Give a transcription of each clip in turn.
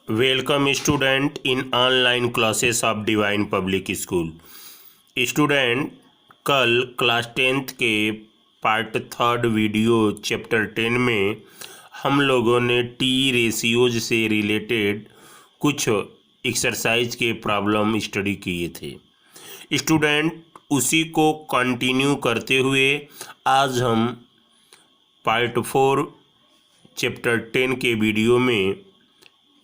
Welcome student in online classes of divine public school. Student, कल class 10th के part 3 video chapter 10 में हम लोगों ने टी रेशियोज से रिलेटेड कुछ एक्सरसाइज के प्रॉब्लम स्टडी किए थे। स्टूडेंट, उसी को कंटिन्यू करते हुए आज हम पार्ट 4 चैप्टर 10 के वीडियो में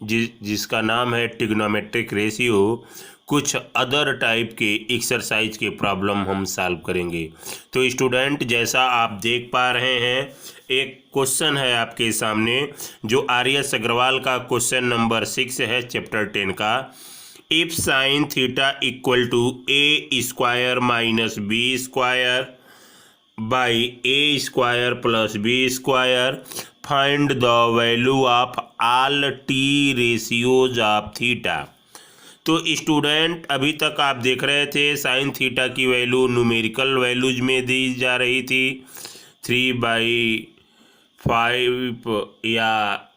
जिसका नाम है ट्रिग्नोमेट्रिक रेशियो, कुछ अदर टाइप के एक्सरसाइज के प्रॉब्लम हम सॉल्व करेंगे। तो स्टूडेंट, जैसा आप देख पा रहे हैं, एक क्वेश्चन है आपके सामने जो आर.एस. अग्रवाल का क्वेश्चन नंबर 6 है चैप्टर 10 का। If sine theta equal to a square minus b square by a square plus b square, find the value of all T ratios of theta. तो स्टूडेंट, अभी तक आप देख रहे थे साइन थीटा की वैल्यू न्यूमेरिकल वैल्यूज में दी जा रही थी, 3/5 या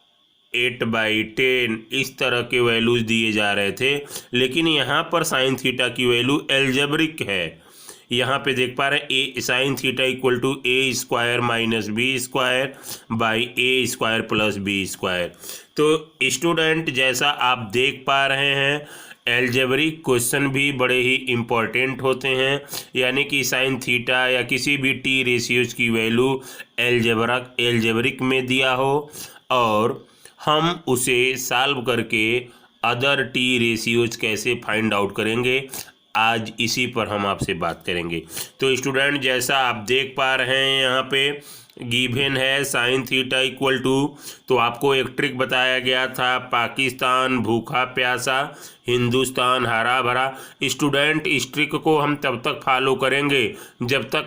8/10 इस तरह के वैल्यूज दिए जा रहे थे। लेकिन यहाँ पर साइन थीटा की वैल्यू एल्जेब्रिक है। यहाँ पे देख पा रहे हैं a sine theta equal to a square minus b square by a square plus b square. तो स्टूडेंट, जैसा आप देख पा रहे हैं, एल्जेब्रिक क्वेश्चन भी बड़े ही इम्पोर्टेंट होते हैं। यानी कि साइन थीटा या किसी भी टी रेशियोज की वैल्यू एल्जेब्रिक में दिया हो और हम उसे सॉल्व करके अदर टी रेशियोज कैसे फाइंड आउट करेंगे, आज इसी पर हम आपसे बात करेंगे। तो स्टूडेंट, जैसा आप देख पा रहे हैं, यहाँ पे गिवन है साइन थीटा इक्वल टू, तो आपको एक ट्रिक बताया गया था, पाकिस्तान भूखा प्यासा, हिंदुस्तान हरा भरा। स्टूडेंट, इस ट्रिक को हम तब तक फॉलो करेंगे जब तक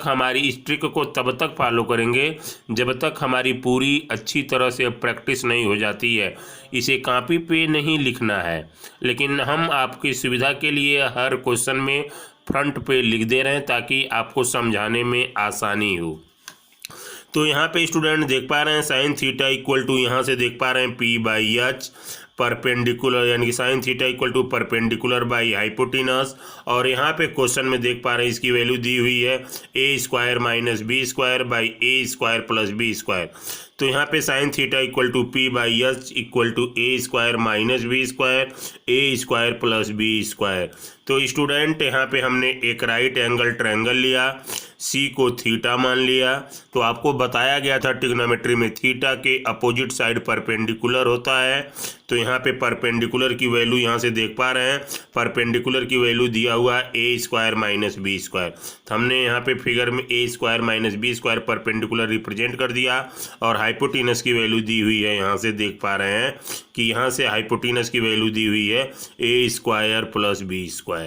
हमारी पूरी अच्छी तरह से प्रैक्टिस नहीं हो जाती है। इसे कॉपी पे नहीं लिखना है, लेकिन हम आपकी सुविधा के लिए हर क्वेश्चन में फ्रंट पे लिख दे रहे हैं ताकि आपको समझाने में आसानी हो। तो यहाँ पे स्टूडेंट देख पा रहे हैं साइन थीटा इक्वल टू, यहाँ से देख पा रहे हैं P/H परपेंडिकुलर, यानी कि sine theta equal to perpendicular by hypotenuse. और यहाँ पे क्वेश्चन में देख पा रहे हैं इसकी वैल्यू दी हुई है a square minus b square by a square plus b square. तो यहाँ पे sine theta equal to P/H equal to a square minus b square a square plus b square. तो स्टूडेंट, यहाँ पे हमने एक राइट एंगल ट्रायंगल लिया, सी को थीटा मान लिया। तो आपको बताया गया था ट्रिग्नोमेट्री में थीटा के अपोजिट साइड परपेंडिकुलर होता है। तो यहाँ पे परपेंडिकुलर की वैल्यू यहाँ से देख पा रहे हैं, परपेंडिकुलर की वैल्यू दिया हुआ है a square minus b square. तो हमने यहाँ पे फिगर में a square minus b square perpendicular represent कर दिया और हाइपोटिनस की वैल्यू दी हुई है, यहाँ से देख पा रहे हैं कि यहाँ से हाइपोटिनस की वैल्यू दी हुई है a square plus b square.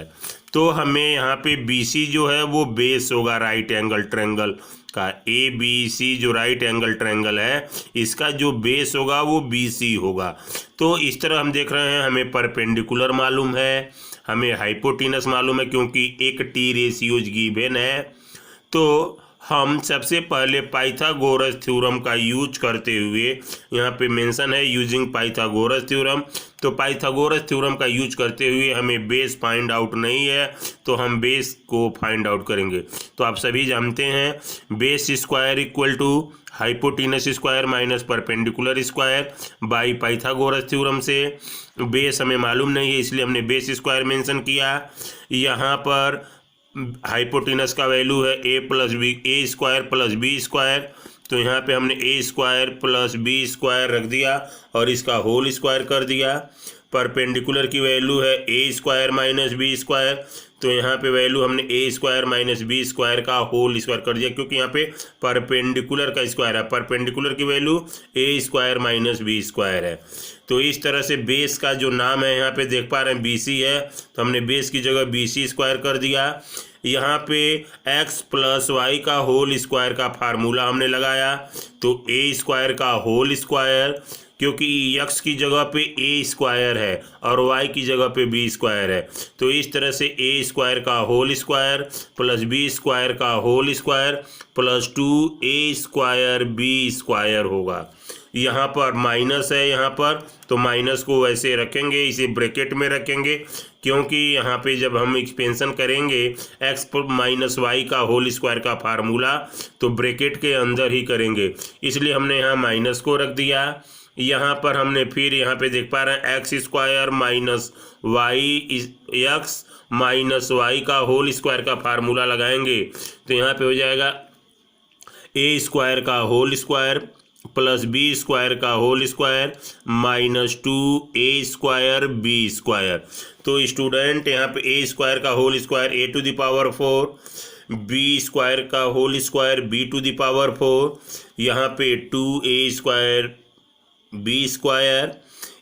तो हमें यहाँ पे BC जो है वो बेस होगा राइट एंगल ट्रायंगल का। ABC जो राइट एंगल ट्रायंगल है, इसका जो बेस होगा वो BC होगा। तो इस तरह हम देख रहे हैं, हमें परपेंडिकुलर मालूम है, हमें हाइपोटिनस मालूम है क्योंकि एक टी रेशियोज गिवन है। तो हम सबसे पहले पाइथागोरस थ्योरम का यूज करते हुए, यहाँ पे मेंशन है यूजिंग पाइथागोरस थ्योरम, तो पाइथागोरस थ्योरम का यूज करते हुए हमें बेस फाइंड आउट नहीं है तो हम बेस को फाइंड आउट करेंगे। तो आप सभी जानते हैं base square equal to hypotenuse square minus perpendicular square by Pythagoras theorem से। बेस हमें मालूम नहीं है इसलिए हमने बेस स्क्वायर मेंशन किया। यहाँ पर हाइपोटिनस का वैल्यू है a square plus b square, तो यहाँ पे हमने ए स्क्वायर प्लस बी स्क्वायर रख दिया और इसका होल स्क्वायर कर दिया। परपेंडिकुलर की वैल्यू है a square minus b square, तो यहाँ पे वैल्यू हमने ए स्क्वायर माइनस बी स्क्वायर का होल स्क्वायर कर दिया क्योंकि यहाँ पे परपेंडिकुलर का स्क्वायर है, परपेंडिकुलर की वैल्यू ए स्क्वायर माइनस बी स्क्वायर है। तो इस तरह से बेस का जो नाम है यहाँ पे देख पा रहे हैं BC है, तो हमने बेस की जगह BC स्क्वायर कर दिया। यहाँ पे x प्लस वाई का होल स्क्वायर का फार्मूला हमने लगाया, तो ए स्क्वायर का होल स्क्वायर, क्योंकि x की जगह पे ए स्क्वायर है और y की जगह पे बी स्क्वायर है। तो इस तरह से ए स्क्वायर का whole square plus b square का whole square plus 2 a square b square होगा। यहाँ पर माइनस है, यहाँ पर तो माइनस को वैसे रखेंगे, इसे ब्रैकेट में रखेंगे, क्योंकि यहाँ पे जब हम एक्सपेंशन करेंगे x माइनस वाई का होल स्क्वायर का फार्मूला तो ब्रैकेट के अंदर ही करेंगे, इसलिए हमने यहाँ माइनस को रख दिया। यहाँ पर हमने फिर यहाँ पे देख पा रहे हैं x square minus y x minus y का होल स्क्वायर का फार्मूला लगाएंगे तो यहाँ पे हो जाएगा ए स्क्वायर का whole square plus b square का whole square minus 2a square b square. तो स्टूडेंट यहाँ पे ए स्क्वायर का whole square a to the power 4, b square का whole square b to the power 4, यहाँ पे 2a square b square,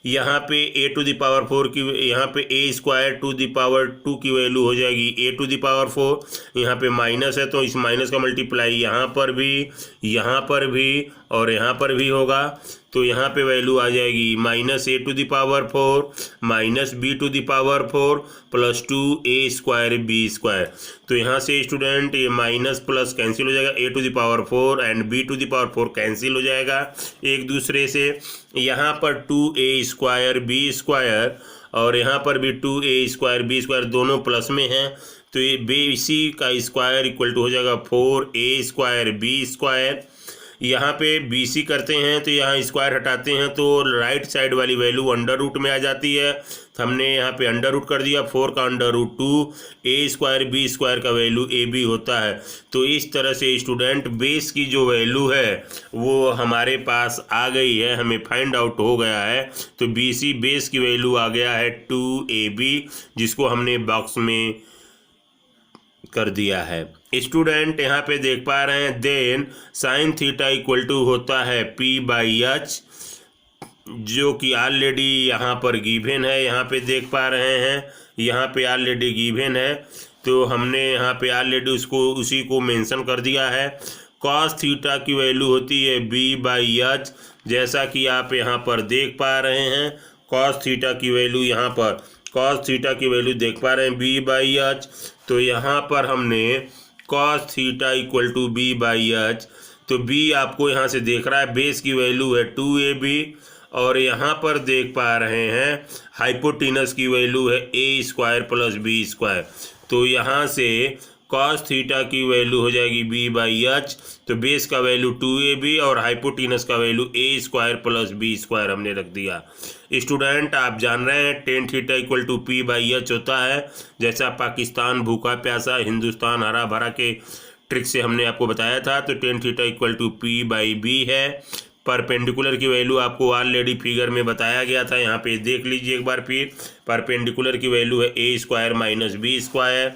यहाँ पे ए टू द पावर 4 की, यहाँ पे a square to the power 2 की वैल्यू हो जाएगी ए टू द पावर 4। यहाँ पे माइनस है तो इस माइनस का मल्टीप्लाई यहाँ पर भी और यहाँ पर भी होगा, तो यहाँ पे वैल्यू आ जाएगी minus a to the power 4 minus b to the power 4 plus 2a square b square. तो यहाँ से स्टूडेंट ये माइनस प्लस कैंसिल हो जाएगा, a to the power 4 and b to the power 4 cancel हो जाएगा एक दूसरे से। यहाँ पर 2a स्क्वायर बी स्क्वायर और यहाँ पर भी 2a स्क्वायर बी स्क्वायर दोनों प्लस में हैं, तो ये बी सी का स्क्वायर इक्वल टू हो जाएगा 4a स्क्वायर बी स्क्वायर। यहाँ पे बी सी करते हैं तो यहाँ स्क्वायर हटाते हैं तो राइट साइड वाली वैल्यू अंडर रूट में आ जाती है, तो हमने यहाँ पे अंडर रूट कर दिया, 4 का under root 2, a square b square का वैल्यू ए बी होता है। तो इस तरह से स्टूडेंट बेस की जो वैल्यू है वो हमारे पास आ गई है, हमें फाइंड आउट हो गया है। तो बी सी बेस की वैल्यू आ गया है 2ab, जिसको हमने बॉक्स में कर दिया है। स्टूडेंट यहाँ पे देख पा रहे हैं then sine theta equal to होता है p/h, जो कि ऑलरेडी यहाँ पर गिवन है, यहाँ पे देख पा रहे हैं यहाँ पे ऑलरेडी गिवन है, तो हमने यहाँ पे ऑलरेडी उसी को मेंशन कर दिया है। कॉस थीटा की वैल्यू होती है b/h, जैसा कि आप यहाँ पर देख पा रहे हैं कॉस थीटा की वैल्यू, यहाँ पर कॉस थीटा की वैल्यू देख पा रहे हैं b/h। तो यहाँ पर हमने cos theta equal to b/h, तो b आपको यहाँ से देख रहा है बेस की वैल्यू है 2ab, और यहाँ पर देख पा रहे हैं हाइपोटेनस की वैल्यू है a square plus b square. तो यहाँ से कॉस थीटा की वैल्यू हो जाएगी b/h, तो बेस का वैल्यू 2ab और हाइपोटेनस का value a square plus b square हमने रख दिया। स्टूडेंट आप जान रहे हैं tan theta equal to p/h होता है, जैसा पाकिस्तान भूखा प्यासा हिंदुस्तान हरा भरा के ट्रिक से हमने आपको बताया था। तो ten theta equal to p/b है। परपेंडिकुलर की वैल्यू आपको ऑलरेडी फिगर में बताया गया था, यहाँ पे देख लीजिए एक बार फिर। परपेंडिकुलर की वैल्यू है a square minus b square,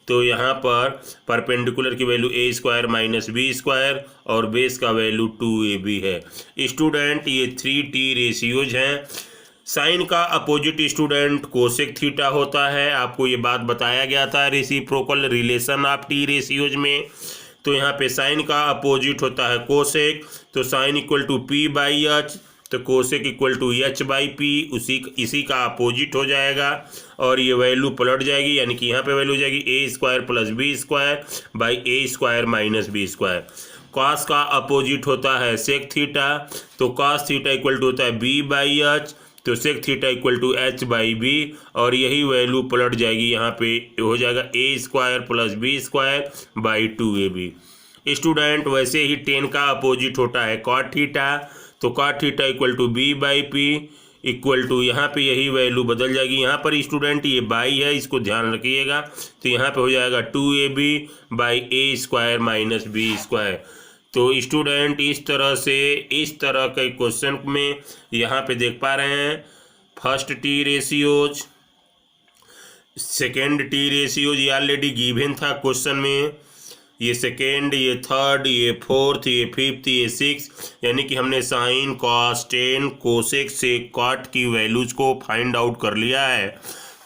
तो यहाँ पर परपेंडिकुलर की value a square minus b square और बेस का वैल्यू 2ab है। स्टूडेंट ये 3t रेशियोज हैं। साइन का अपोजिट स्टूडेंट कोसेक थीटा होता है, आपको ये बात बताया गया था reciprocal relation of T ratios में। तो यहाँ पे साइन का अपोजिट होता है कोसेक, तो साइन इक्वल टू p/h, तो कोसेक इक्वल टू h/p, इसी का अपोजिट हो जाएगा और ये वैल्यू पलट जाएगी, यानी कि यहाँ पे वैल्यू हो जाएगी a square plus b square by a square minus b square. Cos का अपोजिट होता है सेक थीटा, तो कॉस थीटा इक्वल टू होता है b/h, तो sec theta equal to h/b, और यही वैल्यू पलट जाएगी, यहाँ पे हो जाएगा a square plus b square by 2ab। Student वैसे ही टेन का अपोजिट होता है कॉट थीटा, तो cot theta equal to b/p equal to, यहाँ पे यही वैल्यू बदल जाएगी, यहाँ पर स्टूडेंट ये बाई है, इसको ध्यान रखिएगा, तो यहाँ पे हो जाएगा 2ab by a square minus b square. तो स्टूडेंट इस तरह से इस तरह के क्वेश्चन में यहाँ पे देख पा रहे हैं first T ratios, second T ratios ये ऑलरेडी गिवन था क्वेश्चन में, ये सेकेंड, ये थर्ड, ये फोर्थ, ये फिफ्थ, ये सिक्स, यानी कि हमने साइन कॉस टेन कोसेक से कॉट की वैल्यूज को फाइंड आउट कर लिया है।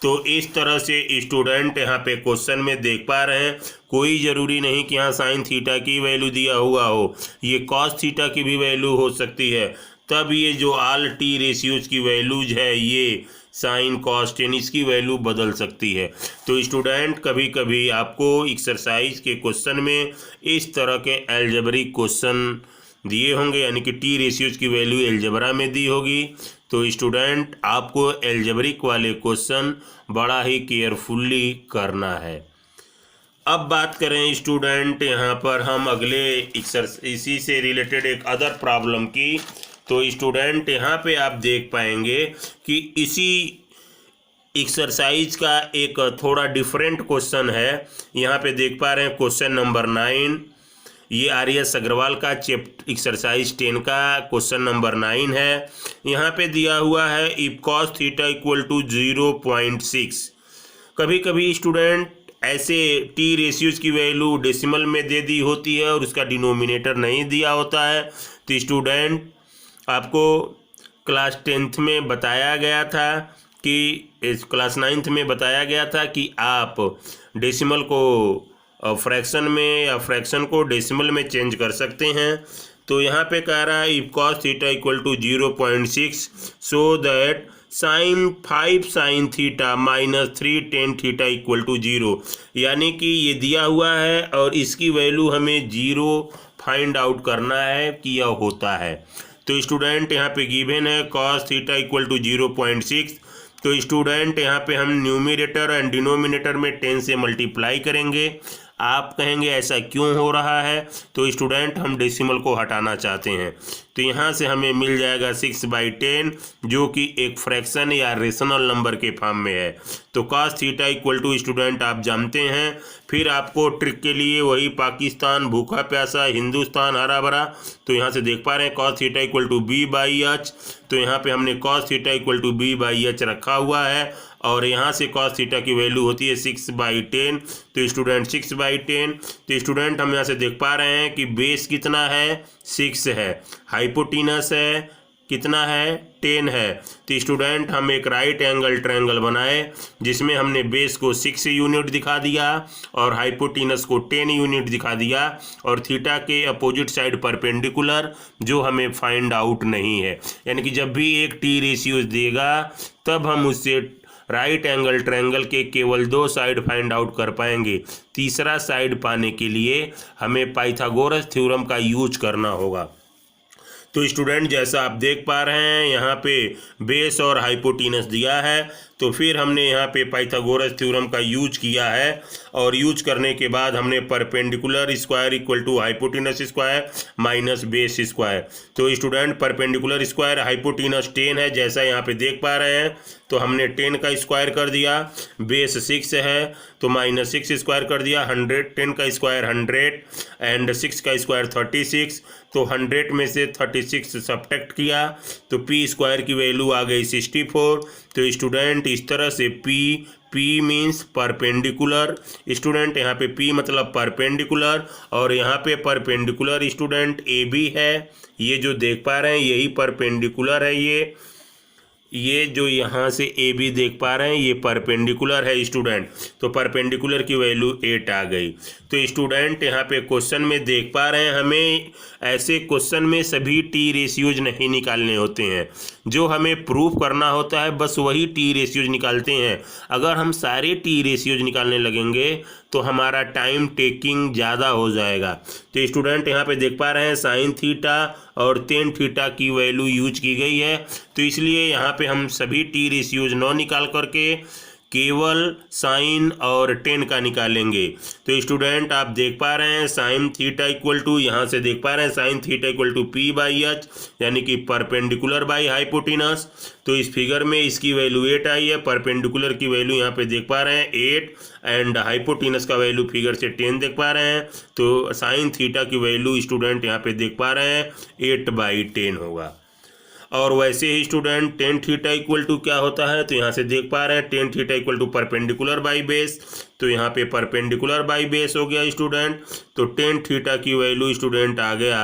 तो इस तरह से स्टूडेंट यहाँ पे क्वेश्चन में देख पा रहे हैं, कोई ज़रूरी नहीं कि यहाँ साइन थीटा की वैल्यू दिया हुआ हो, ये कॉस थीटा की भी वैल्यू हो सकती है। तब ये जो ऑल टी रेशियोज की वैल्यूज है ये साइन कॉस टेन इसकी वैल्यू बदल सकती है। तो स्टूडेंट कभी कभी आपको एक्सरसाइज के क्वेश्चन में इस तरह के एल्जेब्रिक क्वेश्चन दिए होंगे, यानी कि टी रेशियोज की वैल्यू एलजेब्रा में दी होगी। तो स्टूडेंट आपको एलजेब्रिक वाले क्वेश्चन बड़ा ही केयरफुल्ली करना है। अब बात करें स्टूडेंट यहाँ पर हम अगले इसी से रिलेटेड एक अदर प्रॉब्लम की। तो स्टूडेंट यहाँ पे आप देख पाएंगे कि इसी एक्सरसाइज का एक थोड़ा डिफरेंट क्वेश्चन है। यहाँ पे देख पा रहे हैं क्वेश्चन नंबर 9, ये आर.एस. अग्रवाल का एक्सरसाइज 10 का क्वेश्चन नंबर 9 है। यहाँ पे दिया हुआ है if cos theta equal to 0.6। कभी कभी स्टूडेंट ऐसे टी रेशियोज की वैल्यू डेसिमल में दे दी होती है और उसका डिनोमिनेटर नहीं दिया होता है। तो स्टूडेंट आपको क्लास 10th में बताया गया था कि क्लास 9th में बताया गया था कि आप डेसिमल को फ्रैक्शन में या फ्रैक्शन को डेसिमल में चेंज कर सकते हैं। तो यहाँ पे कह रहा है if cos theta equal to 0.6 so that sine 5 sine theta minus 3 tan theta equal to 0, यानी कि ये दिया हुआ है और इसकी वैल्यू हमें 0 फाइंड आउट करना है कि यह होता है। तो स्टूडेंट यहाँ पे गिवन है कॉस थीटा इक्वल टू 0.6। तो स्टूडेंट यहाँ पे हम न्यूमरेटर एंड डिनोमिनेटर में 10 से मल्टीप्लाई करेंगे। आप कहेंगे ऐसा क्यों हो रहा है? तो स्टूडेंट हम डेसिमल को हटाना चाहते हैं। तो यहाँ से हमें मिल जाएगा 6/10 जो कि एक फ्रैक्शन या रेशनल नंबर के फॉर्म में है। तो cos theta equal to student आप जानते हैं। फिर आपको ट्रिक के लिए वही पाकिस्तान भूखा प्यासा, हिंदुस्तान हरा भरा। तो यहाँ से देख पा रहे हैं cos theta equal to b/h। तो यहाँ पे हमने cos theta equal to b/h रखा हुआ है और यहाँ से cos थीटा की वैल्यू होती है 6/10। तो स्टूडेंट 6/10। तो स्टूडेंट हम यहाँ से देख पा रहे हैं कि बेस कितना है, 6 है, हाइपोटीनस है कितना है, 10 है। तो स्टूडेंट हम एक राइट एंगल ट्रायंगल बनाए जिसमें हमने बेस को 6 यूनिट दिखा दिया और हाइपोटीनस को 10 यूनिट दिखा दिया और थीटा के अपोजिट साइड परपेंडिकुलर जो हमें फाइंड आउट नहीं है। यानी कि जब भी एक टी रेशियोज देगा तब हम उससे राइट एंगल ट्रायंगल के केवल 2 साइड फाइंड आउट कर पाएंगे। तीसरा साइड पाने के लिए हमें पाइथागोरस थ्योरम का यूज करना होगा। तो स्टूडेंट जैसा आप देख पा रहे हैं यहाँ पे बेस और हाइपोटीनस दिया है, तो फिर हमने यहाँ पे पाइथागोरस थ्योरम का यूज किया है और यूज करने के बाद हमने perpendicular square equal to hypotenuse square minus base square. तो स्टूडेंट परपेंडिकुलर स्क्वायर हाइपोटीनस 10 है जैसा यहाँ पे देख पा रहे हैं, तो हमने 10 का स्क्वायर कर दिया, बेस 6 है तो माइनस 6 स्क्वायर कर दिया, 100, 10 का स्क्वायर 100 एंड 6 का स्क्वायर 36। तो 100 में से 36 सब्ट्रैक्ट किया तो पी स्क्वायर की वैल्यू आ गई 64। तो स्टूडेंट इस तरह से पी मीन्स परपेंडिकुलर। स्टूडेंट यहाँ पे पी मतलब परपेंडिकुलर और यहाँ पे परपेंडिकुलर स्टूडेंट ए बी है। ये जो देख पा रहे हैं यही परपेंडिकुलर है। ये जो यहाँ से ए बी देख पा रहे हैं ये परपेंडिकुलर है स्टूडेंट। तो परपेंडिकुलर की वैल्यू 8 आ गई। तो स्टूडेंट यहाँ पे क्वेश्चन में देख पा रहे हैं हमें ऐसे क्वेश्चन में सभी टी रेशियोज नहीं निकालने होते हैं। जो हमें प्रूफ करना होता है बस वही टी रेशियोज निकालते हैं। अगर हम सारे टी रेशियोज निकालने लगेंगे तो हमारा टाइम टेकिंग ज़्यादा हो जाएगा। तो स्टूडेंट यहाँ पे देख पा रहे हैं साइन थीटा और टेन थीटा की वैल्यू यूज की गई है। तो इसलिए यहाँ पे हम सभी टी रेशियोज न निकाल करके केवल साइन और 10 का निकालेंगे। तो स्टूडेंट आप देख पा रहे हैं साइन थीटा इक्वल टू, यहाँ से देख पा रहे हैं sign theta equal to p/h यानी कि परपेंडिकुलर बाई हाइपोटीनस। तो इस फिगर में इसकी वैल्यू 8 आई है, परपेंडिकुलर की वैल्यू यहाँ पे देख पा रहे हैं 8 एंड हाइपोटीनस का वैल्यू फिगर से 10 देख पा रहे हैं। तो साइन थीटा की वैल्यू स्टूडेंट यहाँ पे देख पा रहे हैं 8/10 होगा। और वैसे ही student tan theta equal to क्या होता है, तो यहाँ से देख पा रहे हैं tan theta equal to perpendicular by base. तो यहाँ पे परपेंडिकुलर बाई बेस हो गया स्टूडेंट। तो टेन थीटा की वैल्यू स्टूडेंट आ गया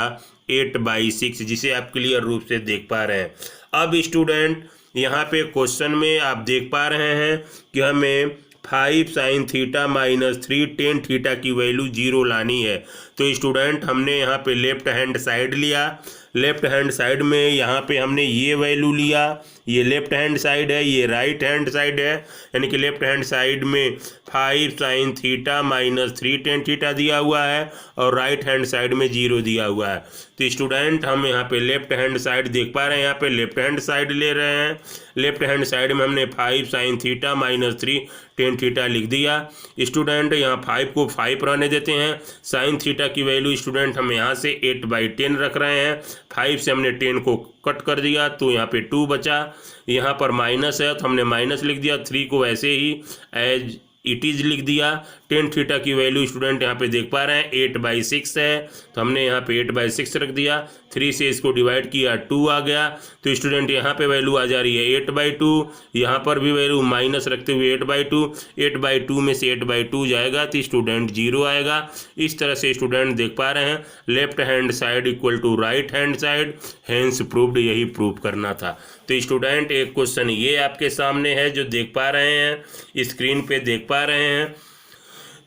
8/6 जिसे आप क्लियर रूप से देख पा रहे हैं। अब स्टूडेंट यहाँ पे क्वेश्चन में आप देख पा रहे हैं कि हमें 5 sine theta minus 3 tan theta की वैल्यू 0 लानी है। तो स्टूडेंट हमने यहाँ पे लेफ्ट हैंड साइड लिया, लेफ्ट हैंड साइड में यहाँ पे हमने ये वैल्यू लिया, ये लेफ्ट हैंड साइड है, ये राइट हैंड साइड है, यानी कि लेफ्ट हैंड साइड में 5 sine theta minus 3 tan theta दिया हुआ है और राइट हैंड साइड में 0 दिया हुआ है। तो स्टूडेंट हम यहाँ पे लेफ्ट हैंड साइड देख पा रहे हैं, यहाँ पे लेफ्ट हैंड साइड ले रहे हैं। लेफ्ट हैंड साइड में हमने 5 sine theta minus 3 tan theta लिख दिया। स्टूडेंट यहाँ 5 को 5 रहने देते हैं। साइन थीटा की वैल्यू स्टूडेंट हम यहाँ से 8/10 रख रहे हैं। 5 से हमने 10 को कट कर दिया तो यहाँ पे 2 बचा। यहाँ पर माइनस है तो हमने माइनस लिख दिया। 3 को वैसे ही एज इट इज़ लिख दिया। टेन थीटा की वैल्यू स्टूडेंट यहाँ पे देख पा रहे हैं 8/6 है, तो हमने यहाँ पे 8/6 रख दिया। 3 से इसको डिवाइड किया 2 आ गया। तो स्टूडेंट यहाँ पे वैल्यू आ जा रही है 8/2। यहाँ पर भी वैल्यू माइनस रखते हुए 8/2। 8/2 में से 8/2 जाएगा तो स्टूडेंट 0 आएगा। इस तरह से स्टूडेंट देख पा रहे हैं left hand side equal to right hand side, hence proved, यही प्रूव करना था। तो स्टूडेंट एक क्वेश्चन ये आपके सामने है जो देख पा रहे हैं, स्क्रीन पे देख पा रहे हैं।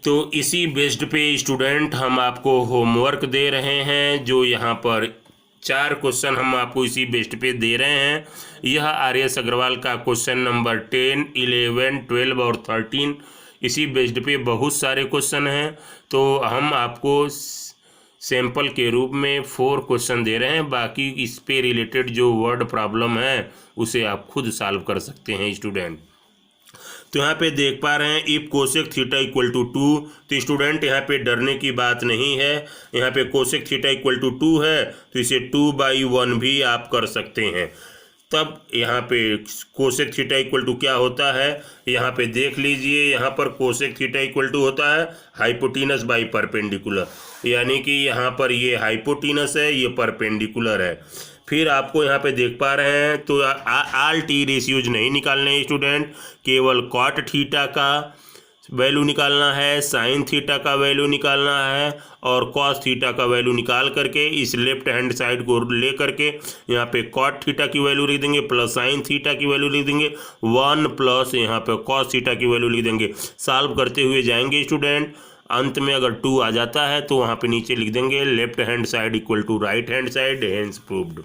तो इसी बेस्ड पे स्टूडेंट हम आपको होमवर्क दे रहे हैं, जो यहाँ पर 4 क्वेश्चन हम आपको इसी बेस्ड पे दे रहे हैं। यह आर.एस. अग्रवाल का क्वेश्चन नंबर 10, 11, 12 और 13, इसी बेस्ड पे बहुत सारे क्वेश्चन हैं। तो हम आपको सैंपल के रूप में 4 क्वेश्चन दे रहे हैं, बाकी इस पे रिलेटेड जो वर्ड प्रॉब्लम है उसे आप खुद सॉल्व कर सकते हैं स्टूडेंट। तो यहाँ पे देख पा रहे हैं if cosec theta equal to 2, तो स्टूडेंट यहाँ पे डरने की बात नहीं है। यहाँ पे कोसेक थीटा इक्वल टू 2 है तो इसे 2/1 भी आप कर सकते हैं। तब यहाँ पे कोसेक थीटा इक्वल टू क्या होता है, यहाँ पे देख लीजिए। यहाँ पर कोसेक थीटा इक्वल टू होता है हाइपोटीनस बाई परपेंडिकुलर, यानी कि यहाँ पर ये हाइपोटीनस है, ये परपेंडिकुलर है। फिर आपको यहाँ पे देख पा रहे हैं तो आल टी रेशियोज नहीं निकालने हैं स्टूडेंट, केवल कॉट थीटा का वैल्यू निकालना है, साइन थीटा का वैल्यू निकालना है और कॉस थीटा का वैल्यू निकाल करके इस लेफ्ट हैंड साइड को ले करके यहाँ पे कॉट थीटा की वैल्यू लिख देंगे प्लस साइन थीटा की वैल्यू लिख देंगे 1 प्लस यहाँ पे कॉस थीटा की वैल्यू लिख देंगे। सॉल्व करते हुए जाएंगे स्टूडेंट, अंत में अगर 2 आ जाता है तो वहाँ पे नीचे लिख देंगे left hand side equal to right hand side, hence proved.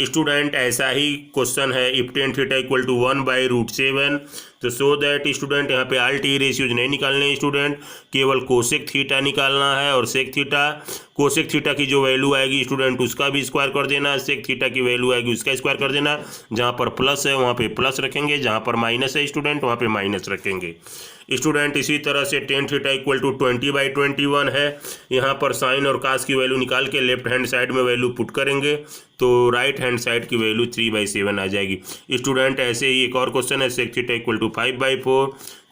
Student ऐसा ही क्वेश्चन है if tan theta equal to 1/√7, तो सो दैट स्टूडेंट यहाँ पे आल टी रेशियोज नहीं निकालने स्टूडेंट, केवल कोसेक थीटा निकालना है और सेक थीटा। कोसेक थीटा की जो वैल्यू आएगी स्टूडेंट उसका भी स्क्वायर कर देना, सेक थीटा की वैल्यू आएगी उसका स्क्वायर कर देना। जहाँ पर प्लस है वहाँ पे प्लस रखेंगे, जहाँ पर माइनस है स्टूडेंट वहाँ पे माइनस रखेंगे स्टूडेंट। इसी तरह से टेन थीटा इक्वल टू 20/21 है। यहाँ पर साइन और कास की वैल्यू निकाल के लेफ्ट हैंड साइड में वैल्यू पुट करेंगे तो राइट हैंड साइड की वैल्यू 3/7 आ जाएगी स्टूडेंट। ऐसे ही एक और क्वेश्चन है सेक थीटा इक्वल टू 5/4,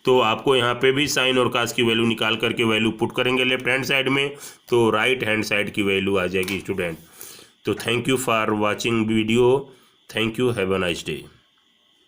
तो आपको यहाँ पे भी साइन और कास की वैल्यू निकाल करके वैल्यू पुट करेंगे लेफ्ट हैंड साइड में तो राइट हैंड साइड की वैल्यू आ जाएगी स्टूडेंट। तो thank you for watching video, thank you, have a nice day.